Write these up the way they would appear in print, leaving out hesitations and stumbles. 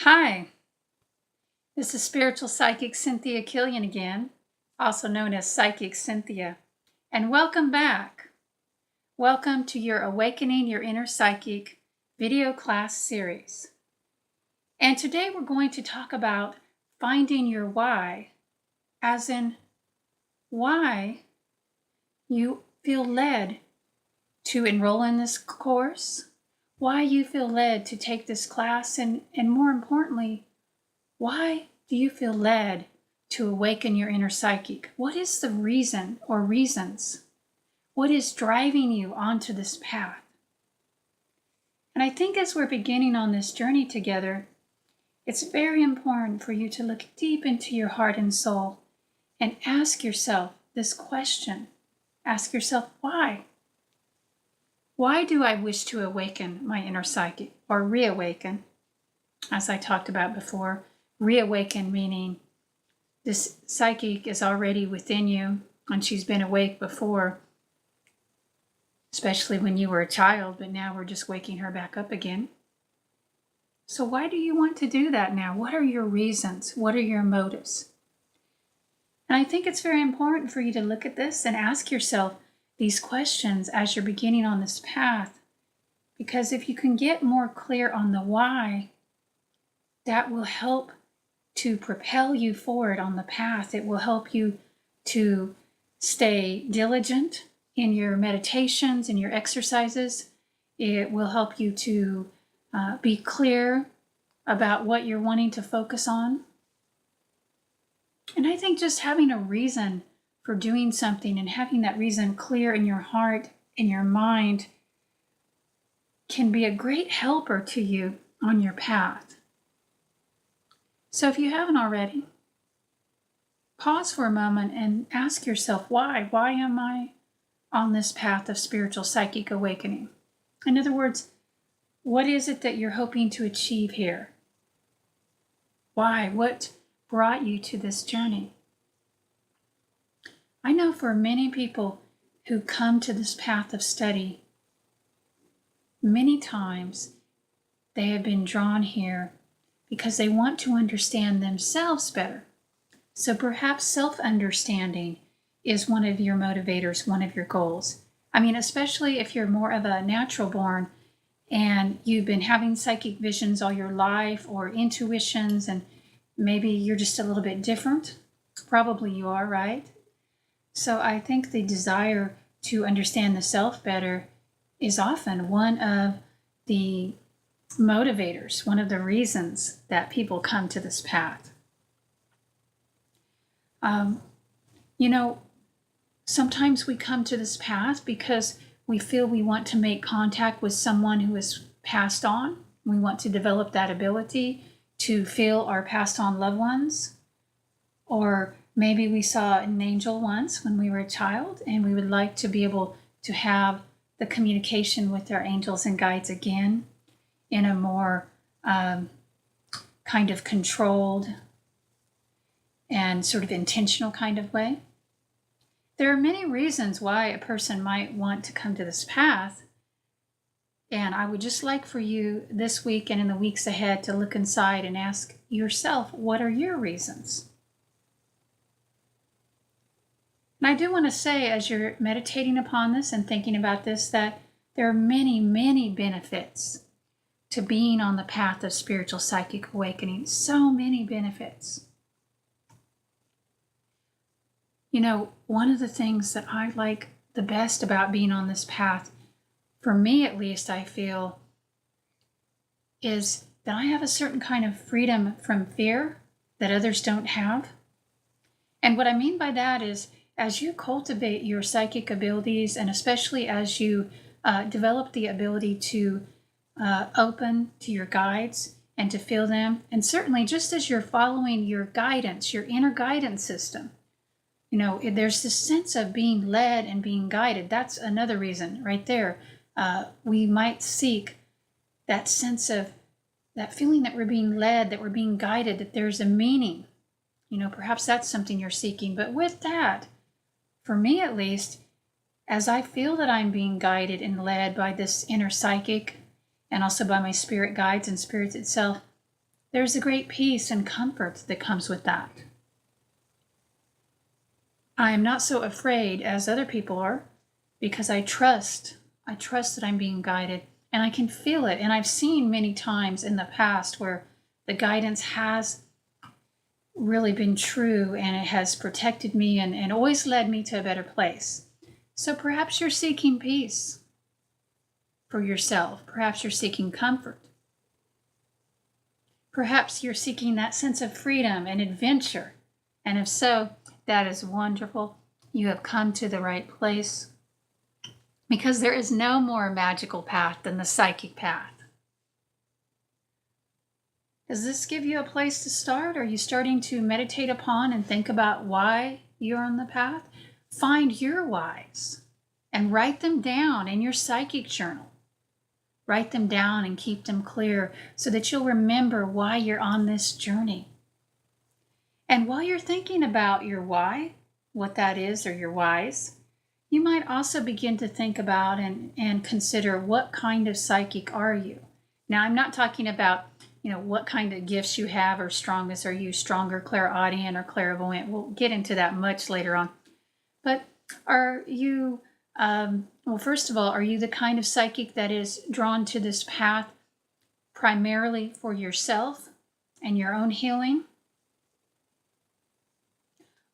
Hi, this is Spiritual Psychic Cynthia Killian again, also known as Psychic Cynthia, and welcome back. Welcome to your Awakening Your Inner Psychic video class series. And today we're going to talk about finding your why, as in why you feel led to enroll in this course, why you feel led to take this class, and more importantly, why do you feel led to awaken your inner psychic? What is the reason or reasons? What is driving you onto this path? And I think as we're beginning on this journey together, it's very important for you to look deep into your heart and soul and ask yourself this question. Ask yourself, why? Why do I wish to awaken my inner psychic or reawaken? As I talked about before, reawaken meaning this psychic is already within you and she's been awake before, especially when you were a child, but now we're just waking her back up again. So why do you want to do that now? What are your reasons? What are your motives? And I think it's very important for you to look at this and ask yourself these questions as you're beginning on this path, because if you can get more clear on the why, that will help to propel you forward on the path. It will help you to stay diligent in your meditations and your exercises. It will help you to be clear about what you're wanting to focus on. And I think just having a reason for doing something and having that reason clear in your heart and your mind can be a great helper to you on your path. So if you haven't already, pause for a moment and ask yourself, why? Why am I on this path of spiritual psychic awakening? In other words, what is it that you're hoping to achieve here? Why? What brought you to this journey? I know for many people who come to this path of study, many times they have been drawn here because they want to understand themselves better. So perhaps self-understanding is one of your motivators, one of your goals. I mean, especially if you're more of a natural born and you've been having psychic visions all your life or intuitions, and maybe you're just a little bit different. Probably you are, right? So I think the desire to understand the self better is often one of the motivators, one of the reasons that people come to this path. Sometimes we come to this path because we feel we want to make contact with someone who has passed on. We want to develop that ability to feel our passed on loved ones. Or maybe we saw an angel once when we were a child and we would like to be able to have the communication with our angels and guides again in a more kind of controlled and sort of intentional kind of way. There are many reasons why a person might want to come to this path. And I would just like for you this week and in the weeks ahead to look inside and ask yourself, what are your reasons? And I do want to say, as you're meditating upon this and thinking about this, that there are many, many benefits to being on the path of spiritual psychic awakening. So many benefits. One of the things that I like the best about being on this path, for me at least, I feel, is that I have a certain kind of freedom from fear that others don't have. And what I mean by that is, as you cultivate your psychic abilities, and especially as you develop the ability to open to your guides and to feel them, and certainly just as you're following your guidance, your inner guidance system, there's this sense of being led and being guided. That's another reason right there. We might seek that sense of that feeling that we're being led, that we're being guided, that there's a meaning. Perhaps that's something you're seeking. But with that, for me at least, as I feel that I'm being guided and led by this inner psychic and also by my spirit guides and spirits itself, there's a great peace and comfort that comes with that. I am not so afraid as other people are because I trust that I'm being guided, and I can feel it. And I've seen many times in the past where the guidance has really been true, and it has protected me and always led me to a better place. So perhaps you're seeking peace for yourself. Perhaps you're seeking comfort. Perhaps you're seeking that sense of freedom and adventure. And if so, that is wonderful. You have come to the right place, because there is no more magical path than the psychic path. Does this give you a place to start? Are you starting to meditate upon and think about why you're on the path? Find your whys and write them down in your psychic journal. Write them down and keep them clear so that you'll remember why you're on this journey. And while you're thinking about your why, what that is, or your whys, you might also begin to think about and consider, what kind of psychic are you? Now, I'm not talking about, what kind of gifts you have or strongest. Are you stronger clairaudient or clairvoyant? We'll get into that much later on. But are you, first of all, are you the kind of psychic that is drawn to this path primarily for yourself and your own healing?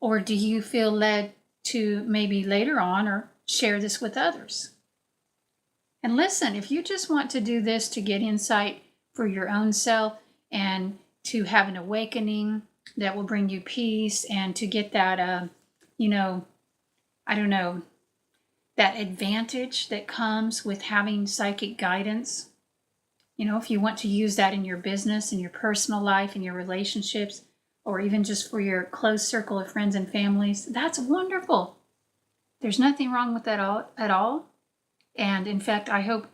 Or do you feel led to maybe later on or share this with others? And listen, if you just want to do this to get insight for your own self and to have an awakening that will bring you peace, and to get that, that advantage that comes with having psychic guidance. If you want to use that in your business, in your personal life, in your relationships, or even just for your close circle of friends and families, that's wonderful. There's nothing wrong with that at all. And in fact, I hope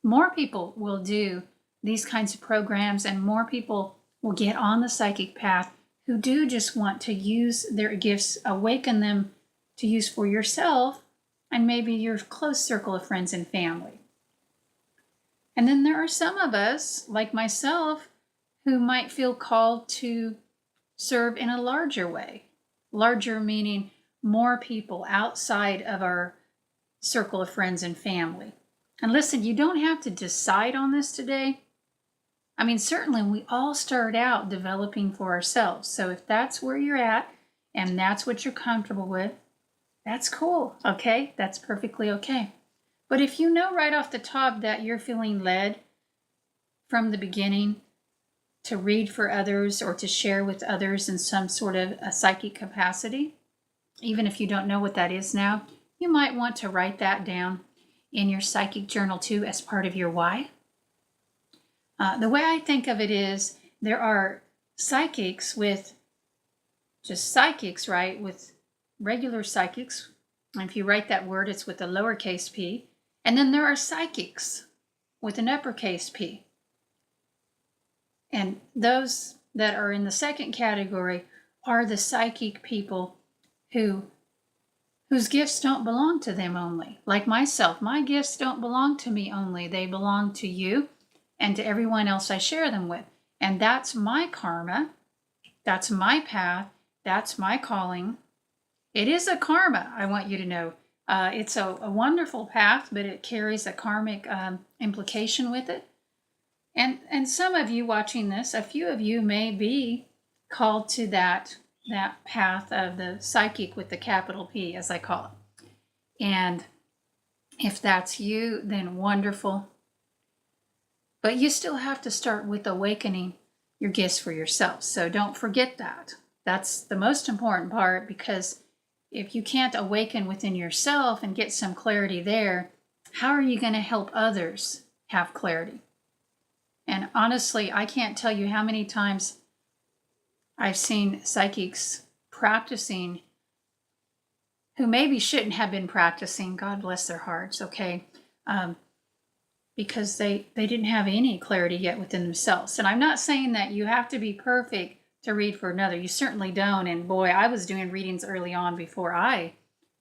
more people will do these kinds of programs, and more people will get on the psychic path who do just want to use their gifts, awaken them to use for yourself and maybe your close circle of friends and family. And then there are some of us, like myself, who might feel called to serve in a larger way. Larger meaning more people outside of our circle of friends and family. And listen, you don't have to decide on this today. Certainly we all start out developing for ourselves. So if that's where you're at and that's what you're comfortable with, that's cool, okay? That's perfectly okay. But if you know right off the top that you're feeling led from the beginning to read for others or to share with others in some sort of a psychic capacity, even if you don't know what that is now, you might want to write that down in your psychic journal too as part of your why. The way I think of it is, there are psychics with just psychics, right? With regular psychics. And if you write that word, it's with a lowercase p. And then there are psychics with an uppercase p. And those that are in the second category are the psychic people whose gifts don't belong to them only. Like myself, my gifts don't belong to me only. They belong to you and to everyone else I share them with. And that's my karma. That's my path. That's my calling. It is a karma, I want you to know. It's a wonderful path, but it carries a karmic implication with it. And some of you watching this, a few of you may be called to that path of the psychic with the capital P, as I call it. And if that's you, then wonderful. But you still have to start with awakening your gifts for yourself. So don't forget that. That's the most important part, because if you can't awaken within yourself and get some clarity there, how are you going to help others have clarity? And honestly, I can't tell you how many times I've seen psychics practicing who maybe shouldn't have been practicing. God bless their hearts, okay? Because they didn't have any clarity yet within themselves. And I'm not saying that you have to be perfect to read for another. You certainly don't. And boy, I was doing readings early on before I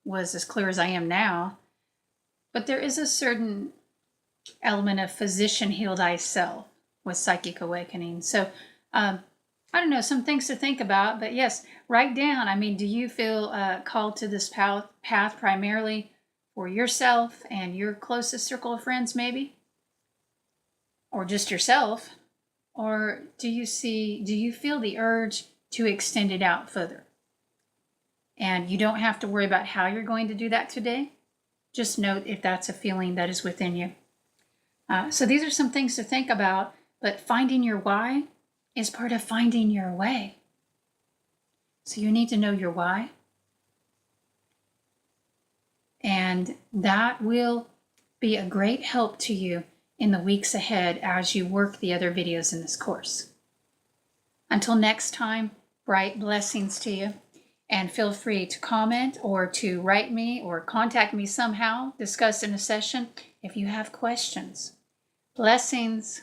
was as clear as I am now. But there is a certain element of physician heal thyself with psychic awakening. So I don't know, some things to think about, but yes, write down. I mean, do you feel called to this path primarily for yourself and your closest circle of friends, maybe? Or just yourself? Or do you feel the urge to extend it out further? And you don't have to worry about how you're going to do that today. Just note if that's a feeling that is within you. So these are some things to think about, but finding your why is part of finding your way. So you need to know your why. And that will be a great help to you in the weeks ahead as you work the other videos in this course. Until next time, bright blessings to you. And feel free to comment or to write me or contact me somehow, discuss in a session if you have questions. Blessings.